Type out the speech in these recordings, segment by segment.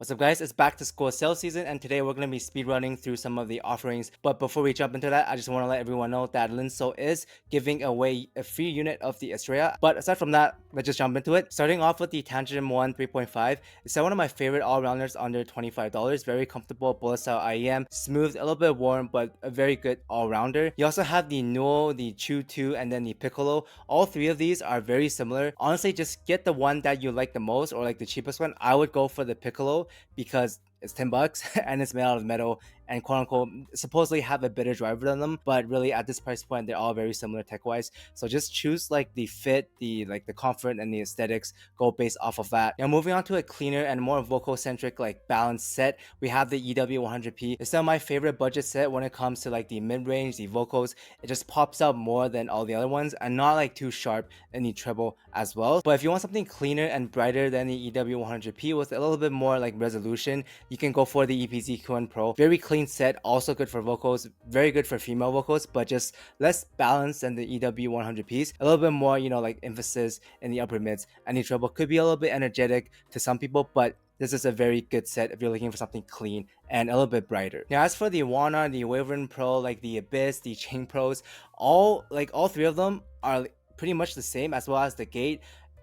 What's up guys, it's back to school sales season and today we're going to be speed running through some of the offerings. But before we jump into that, I just want to let everyone know that Linso is giving away a free unit of the Estrella. But aside from that, let's just jump into it. Starting off with the Tangent 1 3.5, it's one of my favorite all-rounders under $25. Very comfortable bullet style IEM, smooth, a little bit warm, but a very good all-rounder. You also have the Nuo, the Chu 2, and then the Piccolo. All three of these are very similar. Honestly, just get the one that you like the most or like the cheapest one. I would go for the Piccolo because it's 10 bucks and it's made out of metal and quote unquote supposedly have a better driver than them, but really at this price point they're all very similar tech wise. So just choose like the fit, the comfort and the aesthetics, go based off of that. Now moving on to a cleaner and more vocal centric like balanced set, we have the EW100P. It's still my favorite budget set when it comes to like the mid-range, the vocals. It just pops up more than all the other ones and not like too sharp in the treble as well. But if you want something cleaner and brighter than the EW100P with a little bit more like resolution, you can go for the EPZ Q1 Pro. Very clean set, also good for vocals, very good for female vocals, but just less balanced than the EW100Ps. A little bit more, like emphasis in the upper mids, and the treble could be a little bit energetic to some people, but this is a very good set if you're looking for something clean and a little bit brighter. Now, as for the Warner, the Wyvern Pro, like the Abyss, the Chain Pros, all three of them are pretty much the same, as well as the gate.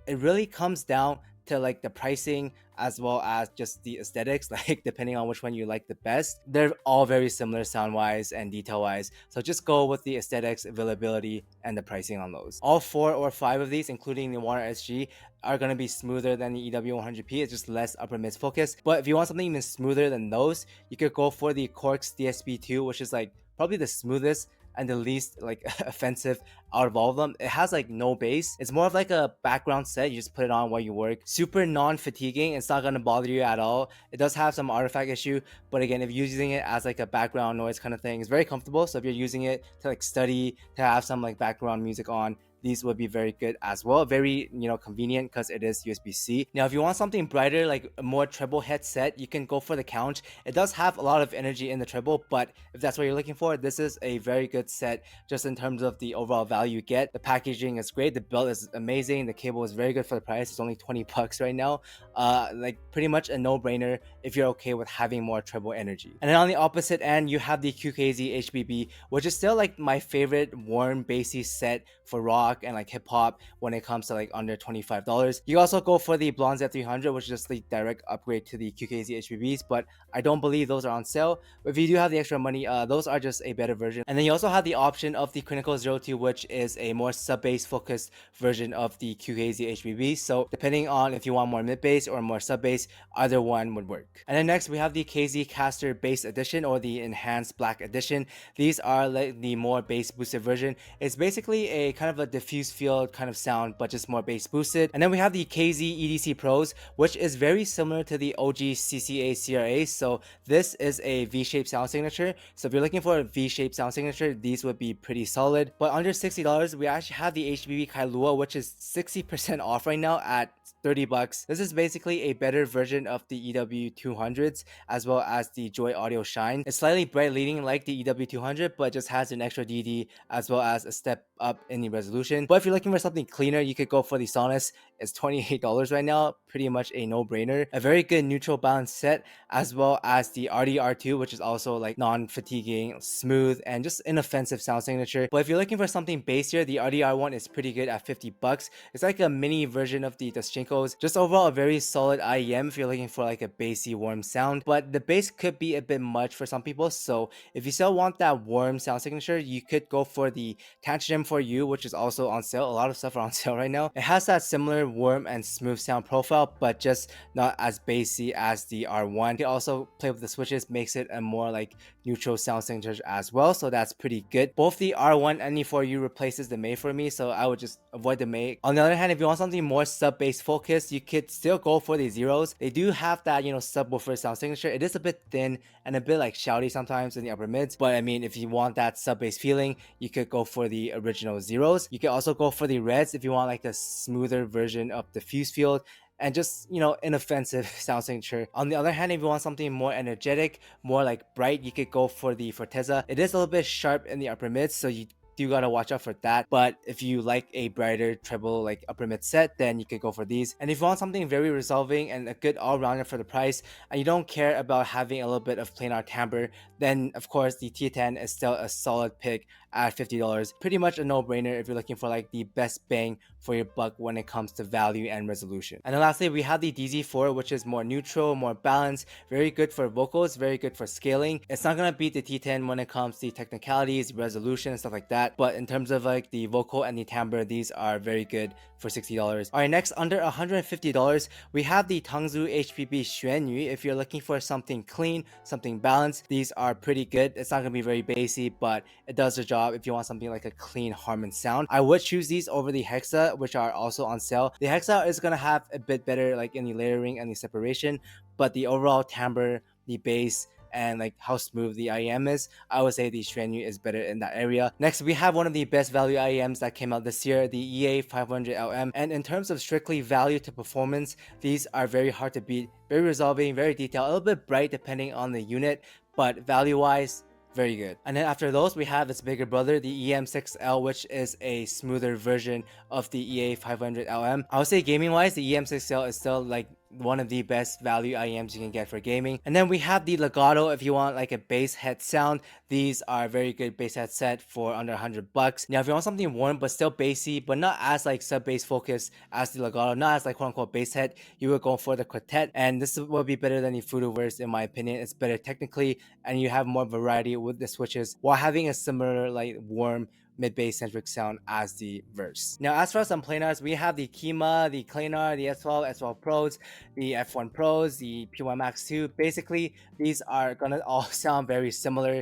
It really comes down to like the pricing as well as just the aesthetics, like depending on which one you like the best. They're all very similar sound wise and detail wise, so just go with the aesthetics, availability, and the pricing on those. All 4 or 5 of these, including the Warner SG, are going to be smoother than the EW100P. It's just less upper mids focus. But if you want something even smoother than those, you could go for the Corks DSP2, which is like probably the smoothest and the least like offensive out of all of them. It has like no bass. It's more of like a background set. You just put it on while you work. Super non-fatiguing. It's not gonna bother you at all. It does have some artifact issue, but again, if you're using it as like a background noise kind of thing, it's very comfortable. So if you're using it to like study, to have some like background music on, these would be very good as well. Very convenient because it is USB-C. Now if you want something brighter, like a more treble headset, you can go for the Couch. It does have a lot of energy in the treble, but if that's what you're looking for, this is a very good set just in terms of the overall value you get. The packaging is great, the belt is amazing, the cable is very good for the price. It's only 20 bucks right now. Like pretty much a no-brainer if you're okay with having more treble energy. And then on the opposite end, you have the QKZ HBB, which is still like my favorite warm bassy set for rock and like hip-hop when it comes to like under $25. You also go for the Blonde Z300, which is just the direct upgrade to the QKZ HBBs, but I don't believe those are on sale. But if you do have the extra money, those are just a better version. And then you also have the option of the Clinical 02, which is a more sub-bass focused version of the QKZ HBB. So depending on if you want more mid-bass or more sub-bass, either one would work. And then next we have the KZ Caster Bass Edition or the Enhanced Black Edition. These are like the more bass boosted version. It's basically a kind of a diffuse field kind of sound, but just more bass boosted. And then we have the KZ EDC Pros, which is very similar to the OG CCA CRA. So this is a V-shaped sound signature. So if you're looking for a V-shaped sound signature, these would be pretty solid. But under $60, we actually have the HBB Kailua, which is 60% off right now at 30 bucks. This is basically a better version of the EW200s as well as the Joy Audio Shine. It's slightly bright leading like the EW200, but just has an extra DD as well as a step up in the resolution. But if you're looking for something cleaner, you could go for the Sonus. It's $28 right now, pretty much a no-brainer. A very good neutral balance set, as well as the RDR2, which is also like non-fatiguing, smooth, and just inoffensive sound signature. But if you're looking for something bassier, the RDR1 is pretty good at 50 bucks. It's like a mini version of the Daschenko's. Just overall a very solid IEM if you're looking for like a bassy, warm sound. But the bass could be a bit much for some people, so if you still want that warm sound signature, you could go for the Tantrum for You, which is also on sale. A lot of stuff are on sale right now. It has that similar warm and smooth sound profile, but just not as bassy as the R1. You can also play with the switches, makes it a more like neutral sound signature as well, so that's pretty good. Both the R1 and the For You replaces the May for me, so I would just avoid the May. On the other hand, if you want something more sub-bass focused, you could still go for the Zeros. They do have that, subwoofer sound signature. It is a bit thin and a bit like shouty sometimes in the upper mids, but I mean, if you want that sub-bass feeling, you could go for the original Zeros. You could also go for the Reds if you want like a smoother version of the fuse field and just inoffensive sound signature. On the other hand, if you want something more energetic, more like bright, you could go for the Forteza. It is a little bit sharp in the upper mids, so you do gotta watch out for that. But if you like a brighter treble like upper mid set, then you could go for these. And if you want something very resolving and a good all-rounder for the price, and you don't care about having a little bit of planar timbre, then of course the T10 is still a solid pick at $50. Pretty much a no-brainer if you're looking for like the best bang for your buck when it comes to value and resolution. And then lastly, we have the DZ4, which is more neutral, more balanced, very good for vocals, very good for scaling. It's not gonna beat the T10 when it comes to the technicalities, resolution, and stuff like that, but in terms of like the vocal and the timbre, these are very good for $60. Alright, next, under $150, we have the Tangzu HPB Xuanyu. If you're looking for something clean, something balanced, these are pretty good. It's not gonna be very bassy, but it does the job if you want something like a clean Harman sound. I would choose these over the Hexa, which are also on sale. The Hexa is gonna have a bit better like in the layering and the separation, but the overall timbre, the bass, and like how smooth the IEM is, I would say the Xuanyu is better in that area. Next, we have one of the best value IEMs that came out this year, the EA 500LM. And in terms of strictly value to performance, these are very hard to beat, very resolving, very detailed, a little bit bright depending on the unit, but value wise, very good. And then after those, we have its bigger brother, the EM6L, which is a smoother version of the EA 500LM. I would say gaming wise, the EM6L is still like one of the best value IEMs you can get for gaming. And then we have the Legato. If you want like a bass head sound, these are very good bass headset for under $100. Now if you want something warm but still bassy, but not as like sub bass focused as the Legato, not as like quote unquote bass head, you would go for the Quartet. And this will be better than the Futuverse in my opinion. It's better technically, and you have more variety with the switches while having a similar like warm mid-bass centric sound as the verse. Now as for some planars, we have the Kima, the Planar, the S12, S12 Pros, the F1 Pros, the P1 Max 2. Basically, these are gonna all sound very similar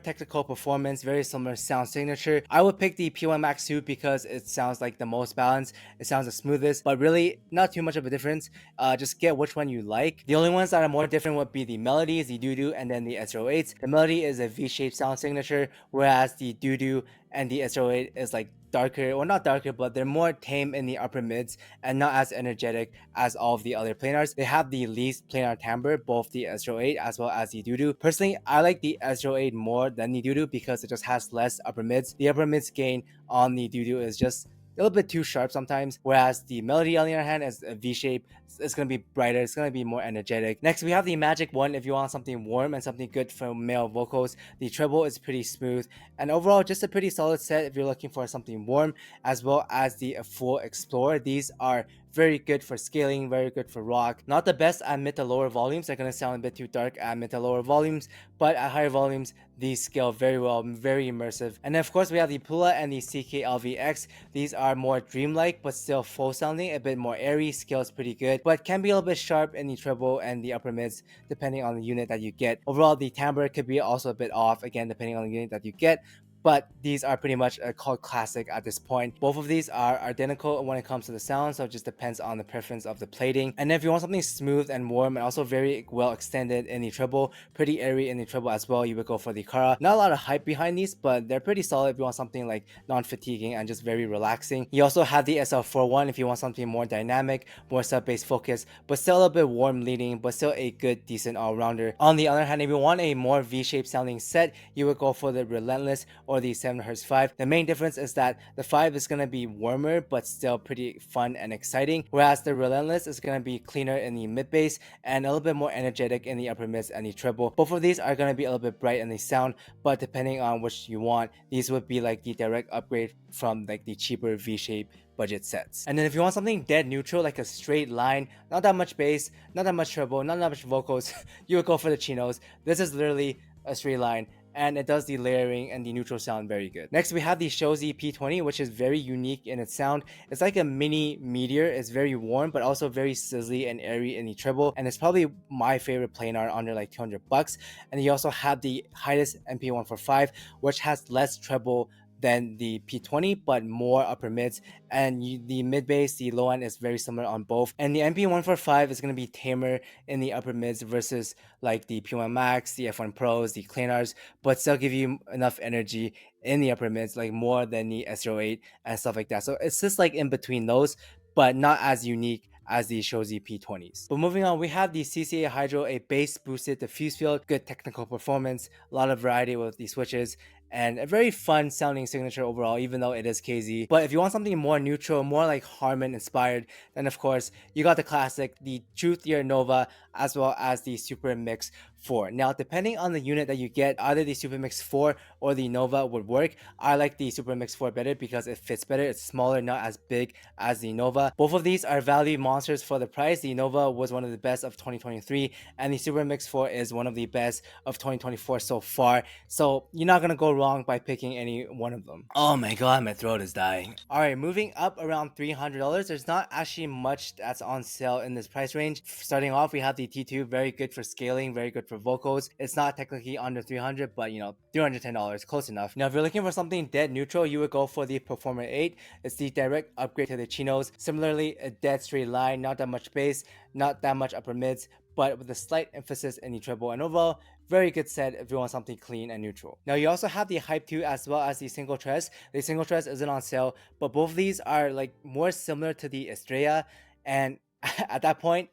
technical performance, very similar sound signature. I would pick the P1 Max 2 because it sounds like the most balanced, it sounds the smoothest, but really not too much of a difference. Just get which one you like. The only ones that are more different would be the Melodies, the Doo-Doo, and then the S08s. The Melody is a V-shaped sound signature, whereas the Doo-Doo and the S08 is like darker, or not darker, but they're more tame in the upper mids and not as energetic as all of the other planars. They have the least planar timbre, both the S08 as well as the Doo-Doo. Personally, I like the S08 more than the Doo-Doo because it just has less upper mids. The upper mids gain on the Doo-Doo is just a little bit too sharp sometimes, whereas the Melody on the other hand is a V shape. It's going to be brighter, it's going to be more energetic. Next, we have the Magic 1. If you want something warm and something good for male vocals, the treble is pretty smooth, and overall just a pretty solid set if you're looking for something warm, as well as the full Explorer. These are very good for scaling, very good for rock. Not the best at mid to lower volumes, they're going to sound a bit too dark at mid to lower volumes, but at higher volumes these scale very well, very immersive. And then of course we have the Pula and the CKLVX. These are more dreamlike but still full sounding, a bit more airy, scales pretty good, but can be a little bit sharp in the treble and the upper mids depending on the unit that you get. Overall, the timbre could be also a bit off, again depending on the unit that you get, but these are pretty much a cult classic at this point. Both of these are identical when it comes to the sound, so it just depends on the preference of the plating. And if you want something smooth and warm and also very well extended in the treble, pretty airy in the treble as well, you would go for the Kara. Not a lot of hype behind these, but they're pretty solid if you want something like non-fatiguing and just very relaxing. You also have the SL41 if you want something more dynamic, more sub-bass focused, but still a little bit warm leading, but still a good, decent all-rounder. On the other hand, if you want a more V-shaped sounding set, you would go for the Relentless or the 7Hz 5. The main difference is that the 5 is going to be warmer but still pretty fun and exciting, whereas the Relentless is going to be cleaner in the mid bass and a little bit more energetic in the upper mids and the treble. Both of these are going to be a little bit bright in the sound, but depending on which you want, these would be like the direct upgrade from like the cheaper V-shape budget sets. And then if you want something dead neutral, like a straight line, not that much bass, not that much treble, not that much vocals, you would go for the Chinos. This is literally a straight line, and it does the layering and the neutral sound very good. Next, we have the Shozi P20, which is very unique in its sound. It's like a mini meteor. It's very warm, but also very sizzly and airy in the treble, and it's probably my favorite planar under like $200. And you also have the Hiatus MP145, which has less treble than the P20 but more upper mids, and the mid bass, the low end is very similar on both. And the MP145 is going to be tamer in the upper mids versus like the P1 Max, the F1 Pros, the PLANARS, but still give you enough energy in the upper mids, like more than the S08 and stuff like that. So it's just like in between those, but not as unique as the Shozi P20s. But moving on, we have the CCA Hydro, a bass boosted diffuse field, good technical performance, a lot of variety with the switches, and a very fun sounding signature overall, even though it is KZ. But if you want something more neutral, more like Harman inspired, then of course you got the classic, the Truthier Nova, as well as the Super Mix 4. Now, depending on the unit that you get, either the Super Mix 4 or the Nova would work. I like the Super Mix 4 better because it fits better. It's smaller, not as big as the Nova. Both of these are value monsters for the price. The Nova was one of the best of 2023, and the Super Mix 4 is one of the best of 2024 so far. So you're not gonna go wrong by picking any one of them. Oh my god, my throat is dying. Alright, moving up around $300, there's not actually much that's on sale in this price range. Starting off, we have the T2, very good for scaling, very good for vocals. It's not technically under 300, but you know, $310, close enough. Now, if you're looking for something dead neutral, you would go for the Performer 8. It's the direct upgrade to the Chinos. Similarly, a dead straight line, not that much bass, not that much upper mids, but with a slight emphasis in the treble, and overall, very good set if you want something clean and neutral. Now, you also have the Hype 2 as well as the Single Tres. The Single Tres isn't on sale, but both of these are like more similar to the Estrella, and at that point,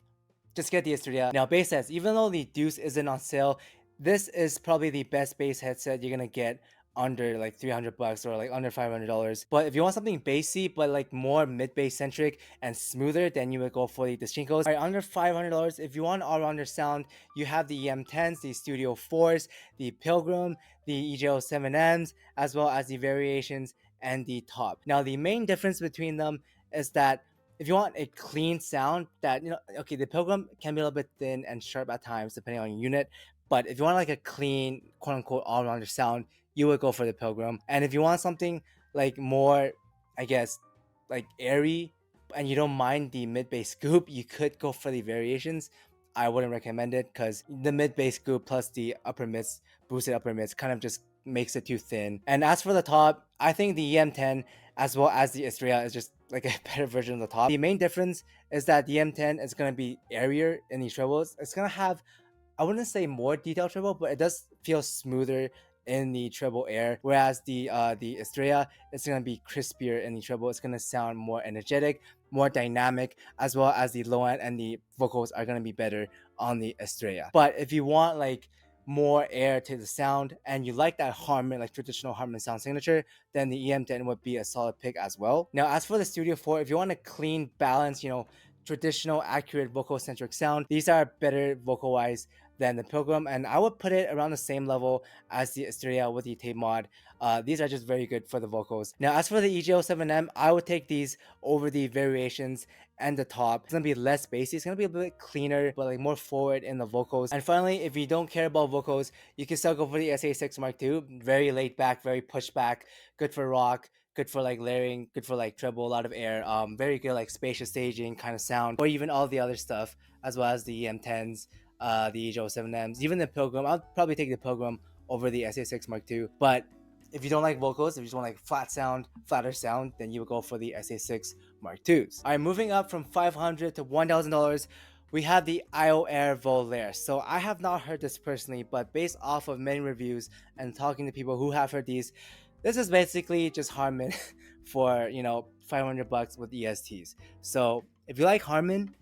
just get the Estrella. Now, bass sets, even though the Deuce isn't on sale, this is probably the best bass headset you're gonna get under like $300 or like under $500. But if you want something bassy but like more mid-bass centric and smoother, then you would go for the Dischinkos. Alright, under $500, if you want all-rounder sound, you have the EM10s, the Studio 4s, the Pilgrim, the EJO 7Ms, as well as the variations and the top. Now, the main difference between them is that if you want a clean sound that, you know, okay, the Pilgrim can be a little bit thin and sharp at times depending on your unit, but if you want like a clean, quote unquote, all-rounder sound, you would go for the Pilgrim. And if you want something like more, I guess, like airy, and you don't mind the mid-bass scoop, you could go for the variations. I wouldn't recommend it because the mid-bass scoop plus the upper mids, boosted upper mids, kind of just makes it too thin. And as for the top, I think the EM10 as well as the Estrella is just like a better version of the top. The main difference is that the EM10 is going to be airier in these trebles. It's going to have, I wouldn't say more detailed treble, but it does feel smoother in the treble air, whereas the Estrella is going to be crispier in the treble. It's going to sound more energetic, more dynamic, as well as the low end and the vocals are going to be better on the Estrella. But if you want like more air to the sound and you like that Harman, like traditional Harman sound signature, then the EM10 would be a solid pick as well. Now, as for the Studio 4, if you want a clean, balanced, you know, traditional, accurate vocal-centric sound, these are better vocal-wise than the Pilgrim, and I would put it around the same level as the Estrella with the tape mod. These are just very good for the vocals. Now, as for the EJO 7M, I would take these over the variations and the top. It's gonna be less bassy, it's gonna be a bit cleaner, but like more forward in the vocals. And finally, if you don't care about vocals, you can still go for the SA6 Mark II. Very laid back, very pushed back, good for rock, good for like layering, good for like treble, a lot of air, very good like spacious staging kind of sound, or even all the other stuff, as well as the EM10s, the EJO 7Ms, even the Pilgrim. I'll probably take the Pilgrim over the SA6 Mark II. But if you don't like vocals, if you just want like flat sound, flatter sound, then you would go for the SA6 Mark IIs. All right, moving up from $500 to $1,000, we have the IO Air Volaire. So I have not heard this personally, but based off of many reviews and talking to people who have heard these, this is basically just Harman for, you know, $500 with ESTs. So if you like Harman,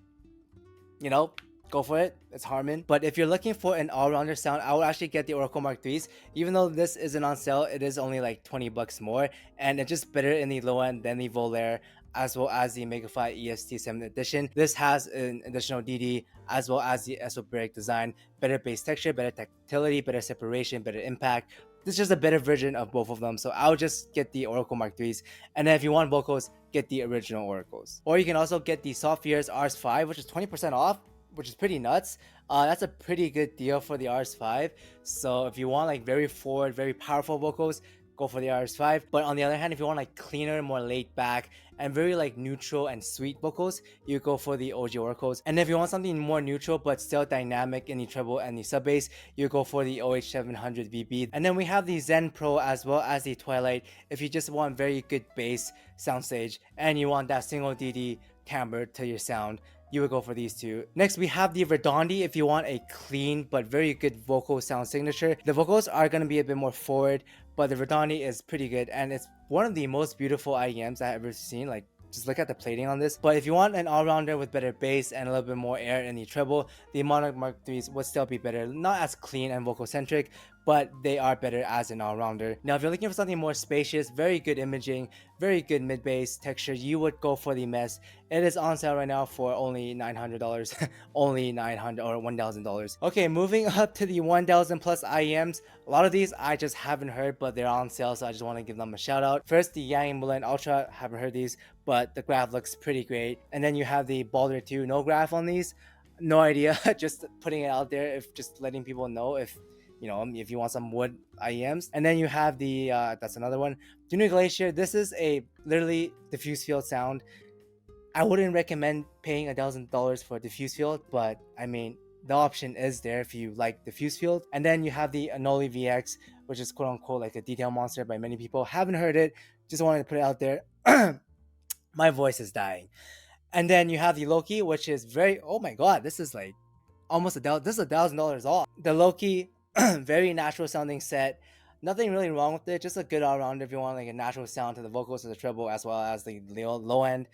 you know, go for it. It's Harman. But if you're looking for an all-rounder sound, I would actually get the Oracle Mark IIIs. Even though this isn't on sale, it is only like $20 more, and it's just better in the low end than the Volaire, as well as the Megafly EST 7th edition. This has an additional DD, as well as the esoteric design, better bass texture, better tactility, better separation, better impact. This is just a better version of both of them, so I would just get the Oracle Mark IIIs. And then if you want vocals, get the original Oracles. Or you can also get the Softwares RS5, which is 20% off, which is pretty nuts. That's a pretty good deal for the RS5. So if you want like very forward, very powerful vocals, go for the RS5. But on the other hand, if you want like cleaner, more laid back, and very like neutral and sweet vocals, you go for the OG Oracles. And if you want something more neutral but still dynamic in the treble and the sub bass, you go for the OH700 VB. And then we have the Zen Pro as well as the Twilight if you just want very good bass soundstage and you want that single DD timbre to your sound, you would go for these two. Next, we have the Redondi if you want a clean but very good vocal sound signature. The vocals are going to be a bit more forward, but the Redondi is pretty good, and it's one of the most beautiful IEMs I've ever seen. Like, just look at the plating on this. But if you want an all-rounder with better bass and a little bit more air in the treble, the Monarch Mark IIIs would still be better. Not as clean and vocal-centric, but they are better as an all-rounder. Now, if you're looking for something more spacious, very good imaging, very good mid-bass texture, you would go for the Mess. It is on sale right now for only $900, only $900 or $1,000. Okay, moving up to the 1,000 plus IEMs. A lot of these I just haven't heard, but they're on sale, so I just want to give them a shout out. First, the Yang Blend Ultra, haven't heard these, but the graph looks pretty great. And then you have the Balder 2, no graph on these. No idea, just putting it out there, if just letting people know if if you want some wood IEMs. And then you have the that's another one, Dune Glacier. This is a literally diffuse field sound. I wouldn't recommend paying $1,000 for diffuse field, but I mean the option is there if you like diffuse field. And then you have the Anoli VX, which is quote unquote like a detail monster by many people. Haven't heard it, just wanted to put it out there. My voice is dying. And then you have the Loki, which is very, oh my god, this is like almost this is $1,000 off. The Loki, very natural sounding set. Nothing really wrong with it, just a good all-rounder if you want like a natural sound to the vocals, to the treble, as well as the low end.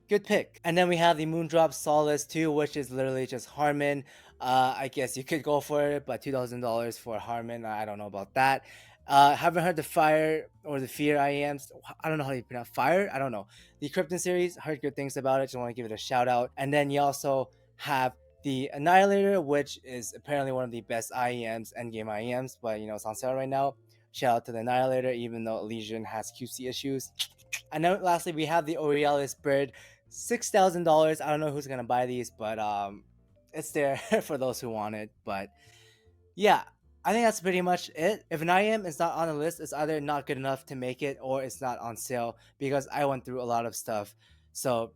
Good pick. And then we have the Moondrop Solace 2, which is literally just Harman. I guess you could go for it, but $2,000 for Harman, I don't know about that. Haven't heard the Fire or the Fear IEMs. I don't know how you pronounce Fire. I don't know. The Krypton series, heard good things about it. Just want to give it a shout out. And then you also have the Annihilator, which is apparently one of the best IEMs, endgame IEMs, but it's on sale right now. Shout out to the Annihilator, even though Elysian has QC issues. And then lastly, we have the Aurealis Bird, $6,000. I don't know who's gonna buy these, but it's there for those who want it. But yeah, I think that's pretty much it. If an IEM is not on the list, it's either not good enough to make it or it's not on sale, because I went through a lot of stuff. So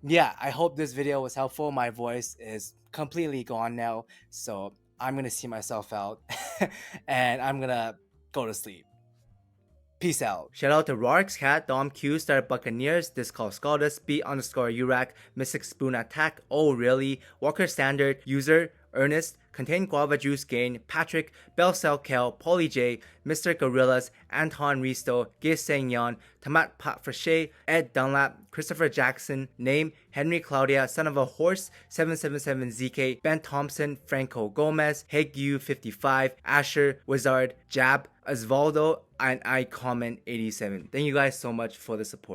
yeah, I hope this video was helpful. My voice is completely gone now, so I'm gonna see myself out and I'm gonna go to sleep. Peace out. Shout out to Rarks Cat, Dom Q, Star Buccaneers, Discall Scaldus, B_Urac, Mystic Spoon Attack, Oh Really, Walker Standard, User, Ernest, Contain Guava Juice Gain, Patrick, Belcel Kel, Polly J, Mr. Gorillas, Anton Risto, Gis Sang Yan, Tamat Pat Frachet, Ed Dunlap, Christopher Jackson, Name, Henry Claudia, Son of a Horse, 777ZK, Ben Thompson, Franco Gomez, Hegu55, Asher, Wizard, Jab, Osvaldo, and I Comment 87. Thank you guys so much for the support.